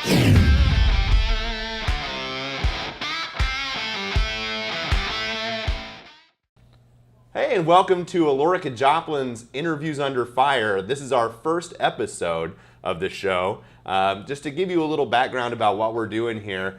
Hey, and welcome to Alorica Joplin's Interviews Under Fire. This is our first episode of the show. Just to give you a little background about what we're doing here,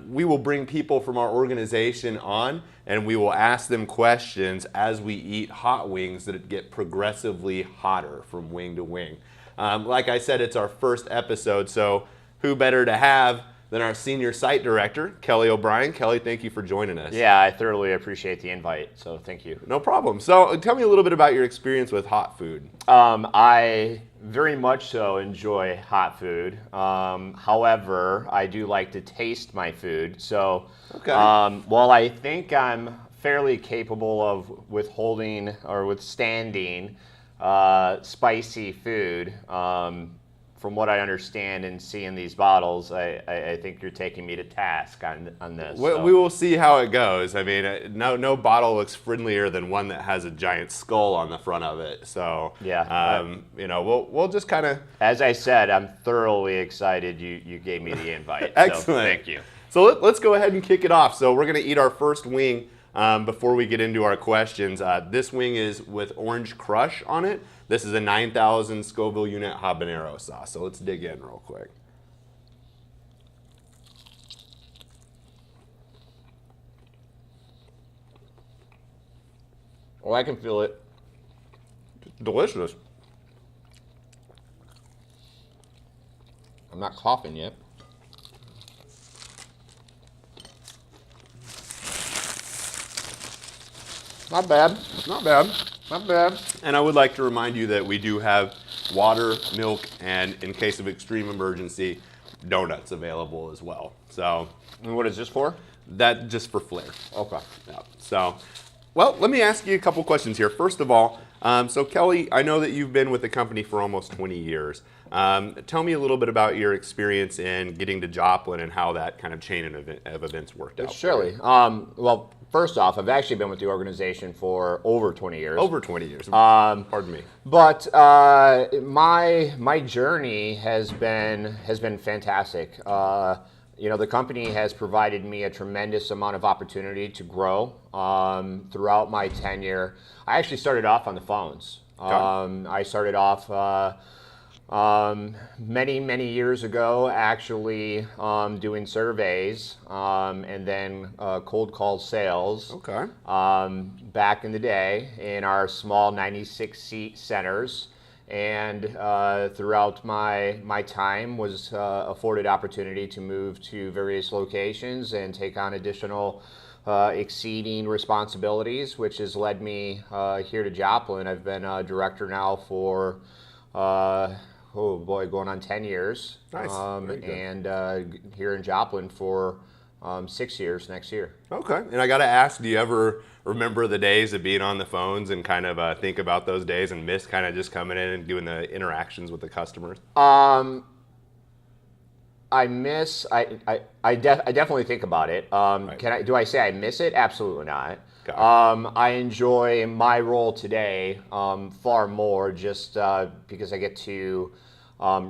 we will bring people from our organization on and we will ask them questions as we eat hot wings that get progressively hotter from wing to wing. Like I said, it's our first episode, so who better to have than our senior site director, Kelly O'Brien. Kelly, thank you for joining us. Yeah, I thoroughly appreciate the invite, so thank you. No problem. So tell me a little bit about your experience with hot food. I very much so enjoy hot food. However, I do like to taste my food. So while I think I'm fairly capable of withholding or withstanding spicy food, from what I understand and see in these bottles, I think you're taking me to task on this. We will see how it goes. I mean, no bottle looks friendlier than one that has a giant skull on the front of it. So yeah, we'll just kind of. As I said, I'm thoroughly excited you gave me the invite. Excellent. So thank you. So let's go ahead and kick it off. So we're going to eat our first wing before we get into our questions. This wing is with Orange Crush on it. This is a 9,000 Scoville unit habanero sauce. So let's dig in real quick. Well, I can feel it. Delicious. I'm not coughing yet. Not bad. Not bad. Not bad. And I would like to remind you that we do have water, milk, and in case of extreme emergency, donuts available as well. So, And what is this for? that just for flair. Okay. Yeah. So, well, let me ask you a couple questions here. First of all, so Kelly, I know that you've been with the company for almost 20 years. Tell me a little bit about your experience in getting to Joplin and how that kind of chain of events worked out. Surely. Well, first off, I've actually been with the organization for over 20 years. Over 20 years. Pardon me. But my journey has been fantastic. The company has provided me a tremendous amount of opportunity to grow throughout my tenure. I actually started off on the phones. I started off many years ago, actually doing surveys and then cold call sales. Okay. Back in the day in our small 96-seat centers. And throughout my time was afforded opportunity to move to various locations and take on additional exceeding responsibilities, which has led me here to Joplin. I've been a director now for, going on 10 years. Nice. And here in Joplin for 6 years next year. Okay. And I got to ask, do you ever remember the days of being on the phones and kind of think about those days and miss kind of just coming in and doing the interactions with the customers? I definitely think about it. Right. Do I say I miss it? Absolutely not. Okay. I enjoy my role today far more just because I get to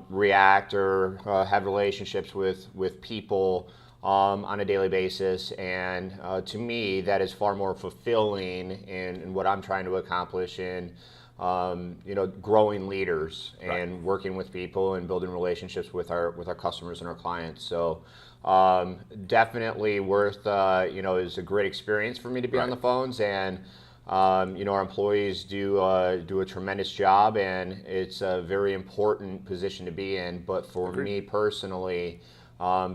react or have relationships with people on a daily basis, and to me that is far more fulfilling in what I'm trying to accomplish in growing leaders and working with people and building relationships with our customers and our clients. So definitely worth is a great experience for me to be on the phones, and our employees do a tremendous job, and it's a very important position to be in. But for me personally,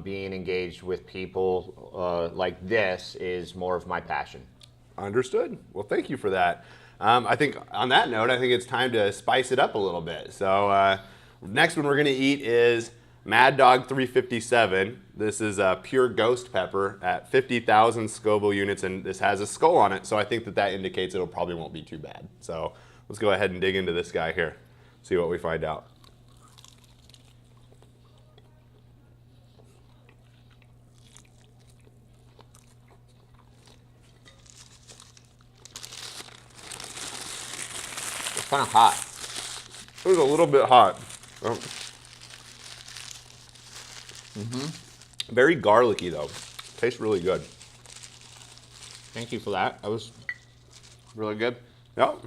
being engaged with people like this is more of my passion. Understood. Well, thank you for that. I think on that note, I think it's time to spice it up a little bit. So next one we're going to eat is Mad Dog 357. This is a pure ghost pepper at 50,000 Scoville units, and this has a skull on it, so I think that indicates it probably won't be too bad. So let's go ahead and dig into this guy here, see what we find out. It's kind of hot. It was a little bit hot. Very garlicky though. Tastes really good. Thank you for that. That was really good. Yep.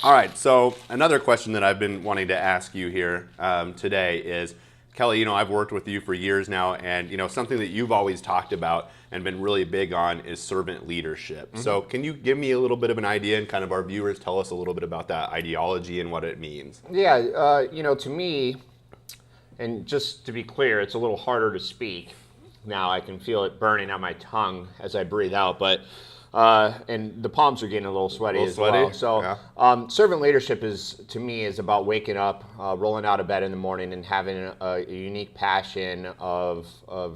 All right, so another question that I've been wanting to ask you here today is, Kelly, I've worked with you for years now, and something that you've always talked about and been really big on is servant leadership. So can you give me a little bit of an idea, and kind of our viewers tell us a little bit about that ideology and what it means? Yeah, to me, and just to be clear, it's a little harder to speak now. I can feel it burning on my tongue as I breathe out, but and the palms are getting a little sweaty as well. So yeah. servant leadership to me is about waking up, rolling out of bed in the morning, and having a unique passion of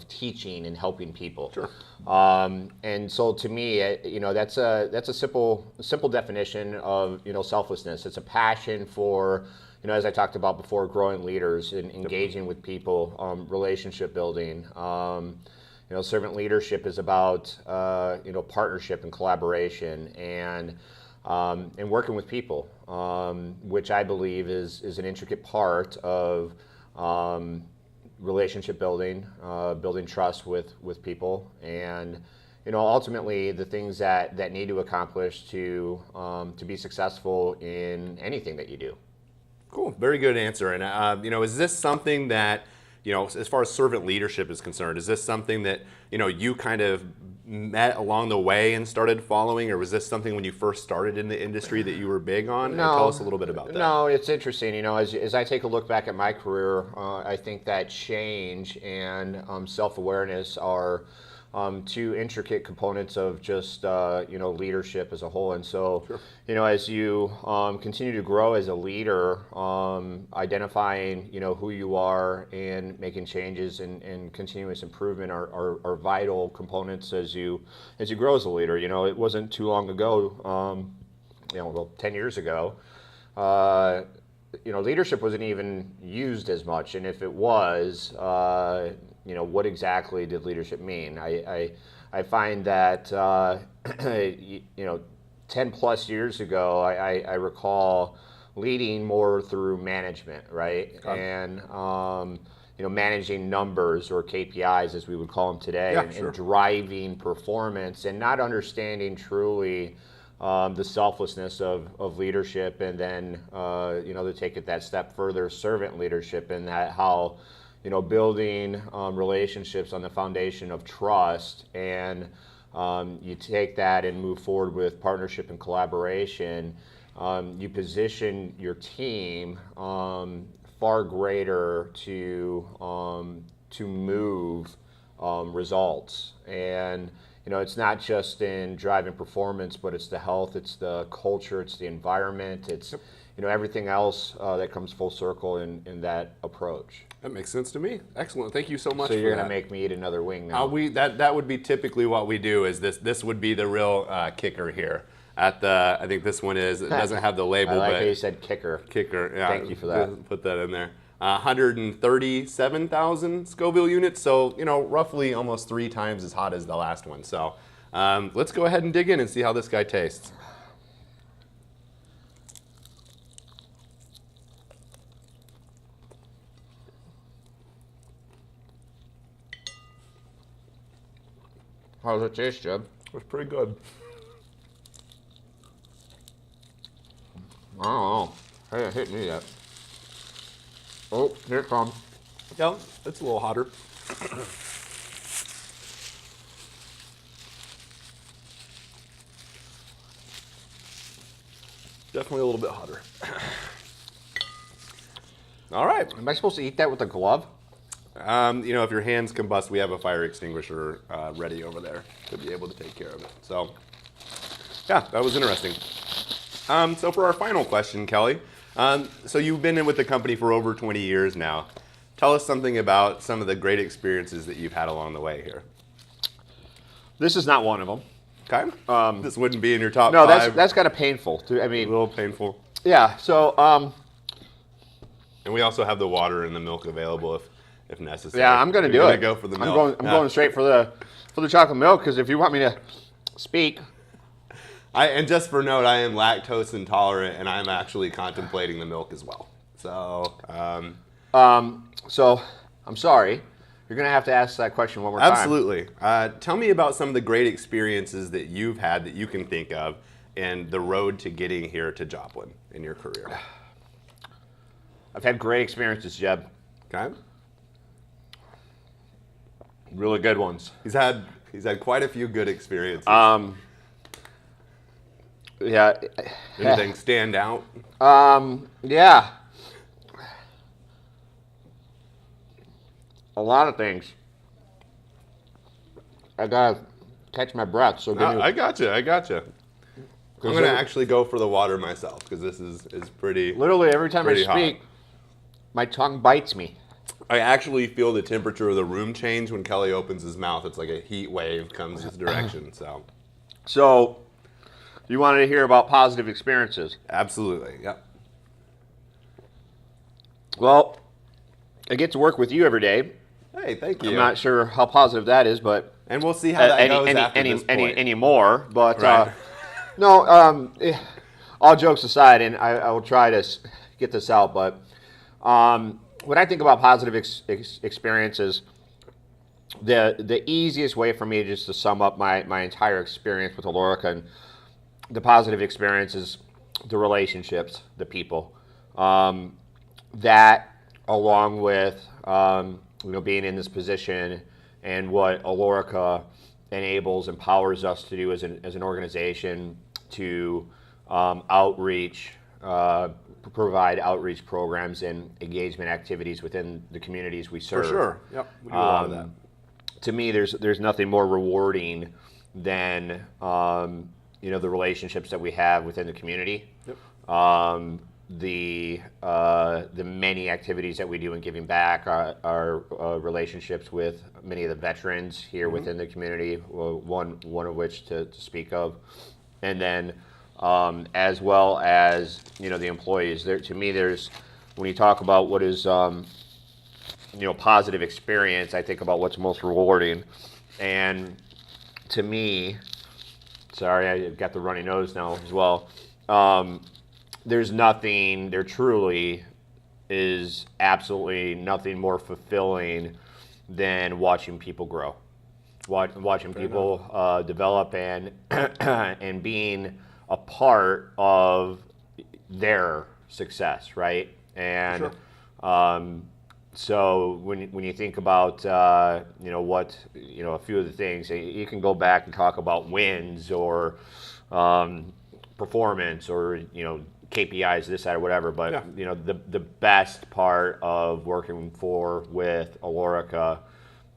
teaching and helping people. Sure. And so to me, that's a simple definition of selflessness. It's a passion for, as I talked about before, growing leaders and engaging with people, relationship building. Servant leadership is about partnership and collaboration and working with people, which I believe is an intricate part of relationship building, building trust with people, and ultimately the things that need to accomplish to be successful in anything that you do. Cool, very good answer. And is this something that, as far as servant leadership is concerned, is this something that you kind of met along the way and started following, or was this something when you first started in the industry that you were big on? No, tell us a little bit about that. No, it's interesting. As I take a look back at my career, I think that change and self-awareness are two intricate components of just leadership as a whole. And so, Sure. As you continue to grow as a leader, identifying who you are and making changes and continuous improvement are vital components as you grow as a leader. It wasn't too long ago, 10 years ago. Leadership wasn't even used as much, and if it was, what exactly did leadership mean? I find that 10 plus years ago, I recall leading more through management, right? Okay. And managing numbers, or KPIs as we would call them today, Yeah, and sure. driving performance, and not understanding truly the selflessness of leadership, and then to take it that step further, servant leadership, and that how building relationships on the foundation of trust, and you take that and move forward with partnership and collaboration. You position your team far greater to move results. And it's not just in driving performance, but it's the health, it's the culture, it's the environment, it's everything else that comes full circle in that approach. That makes sense to me. Excellent. Thank you so much. So you're for going to that. make me eat another wing now. That would be typically what we do. Is this would be the real kicker here. I think this one is. It doesn't have the label, I like but how you said kicker. kicker. Yeah, Thank you for that. Put that in there. 137,000 Scoville units. So roughly almost 3 times as hot as the last one. So let's go ahead and dig in and see how this guy tastes. How does it taste, Jeb? It's pretty good. I don't know. Hasn't hit me yet. Oh, here it comes. Yeah, it's a little hotter. Definitely a little bit hotter. All right. Am I supposed to eat that with a glove? If your hands combust, we have a fire extinguisher ready over there to be able to take care of it. So, yeah, that was interesting. So for our final question, Kelly, so you've been in with the company for over 20 years now. Tell us something about some of the great experiences that you've had along the way here. This is not one of them. Okay. This wouldn't be in your top No, five. that's kind of painful. I A mean, little painful. yeah. So, And we also have the water and the milk available if necessary. yeah, I'm going to do You're it. gonna go for the milk. I'm going straight for the chocolate milk, because if you want me to speak, And just for note, I am lactose intolerant, and I'm actually contemplating the milk as well. So, So, I'm sorry. You're going to have to ask that question one more time. Absolutely. Tell me about some of the great experiences that you've had that you can think of and the road to getting here to Joplin in your career. I've had great experiences, Jeb. Okay. Really good ones. He's had quite a few good experiences. Yeah. Anything stand out? Yeah. A lot of things. I gotta catch my breath. So give me. I gotcha. I'm gonna actually go for the water myself because this is pretty. Literally every time I pretty speak, hot. my tongue bites me. I actually feel the temperature of the room change when Kelly opens his mouth. It's like a heat wave comes his direction. So, you wanted to hear about positive experiences? Absolutely. Yep. Well, I get to work with you every day. Hey, thank you. I'm not sure how positive that is, but And we'll see how that goes after this point. anymore. But Right. no, all jokes aside, and I will try to get this out. But when I think about positive experiences, the easiest way for me just to sum up my entire experience with Alorica and the positive experiences, the relationships, the people, that along with being in this position and what Alorica empowers us to do as an organization to provide outreach programs and engagement activities within the communities we serve. For sure. Yep. We do a lot of that. To me, there's nothing more rewarding than the relationships that we have within the community. Yep. The many activities that we do in giving back, our relationships with many of the veterans here within the community, one of which to speak of, and then as well as the employees. To me, when you talk about what is positive experience, I think about what's most rewarding, and to me, sorry, I've got the runny nose now as well. There truly is absolutely nothing more fulfilling than watching people grow, watching people develop and and being a part of their success, right? And so when you think about a few of the things, you can go back and talk about wins or performance or KPIs, this, that, or whatever. But the best part of working with Alorica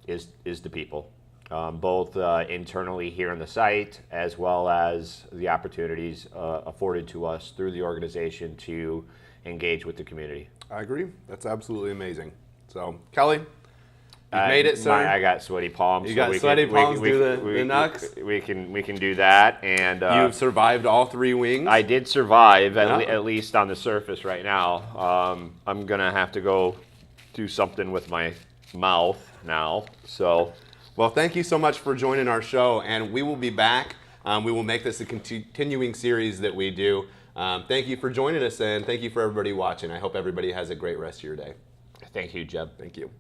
is the people, both internally here on the site as well as the opportunities afforded to us through the organization to engage with the community. I agree. That's absolutely amazing. So, Kelly, you've made it, sir. I got sweaty palms. You got sweaty palms. Do the knucks. We can do that, and you've survived all 3 wings. I did survive, at least on the surface right now. I'm gonna have to go do something with my mouth now. So, well, thank you so much for joining our show, and we will be back. We will make this a continuing series that we do. Thank you for joining us, and thank you for everybody watching. I hope everybody has a great rest of your day. Thank you, Jeb. Thank you.